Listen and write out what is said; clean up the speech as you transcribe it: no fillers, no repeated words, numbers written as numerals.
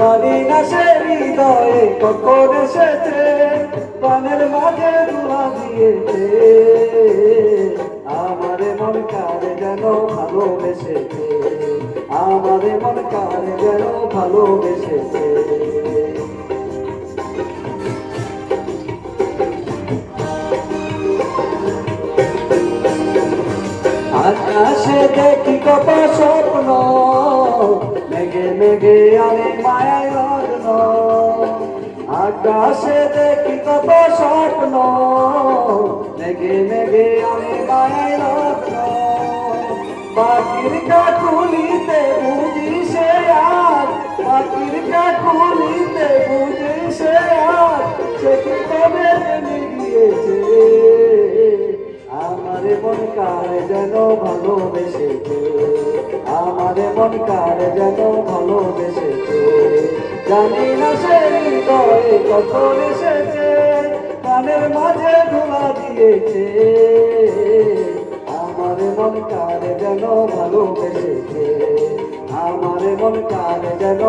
জানি না সে হৃদয়ে কখন এসেছে, প্রাণের মাঝে ধুলা দিয়েছে। আমারে মন কারে যেন ভালোবেসেছে, আমারে মন কারে যেন ভালোবেসেছে। আকাশে দেখি কত স্বপ্ন, মেঘে মেঘে আরে মায়ায় লগ্ন। আকাশে দেখি কত স্বপ্ন, মেঘে মেঘে আরে মায়ায় লগ্ন। পাখির কাকুলিতে বুঝি সে আর, পাখির কাকুলিতে বুঝি সে আর, সে কি কবে জেনে গিয়েছে। আমারে মন কারে যেন ভালোবেসেছে, আমারে মন কারে যেন ভালোবেসেছে। জানি না সে হৃদয়ে কখন এসেছে, কানের মাঝে ধুলা দিয়েছে। আমারে মন কারে যেন ভালোবেসেছে, আমারে মন কারে যেন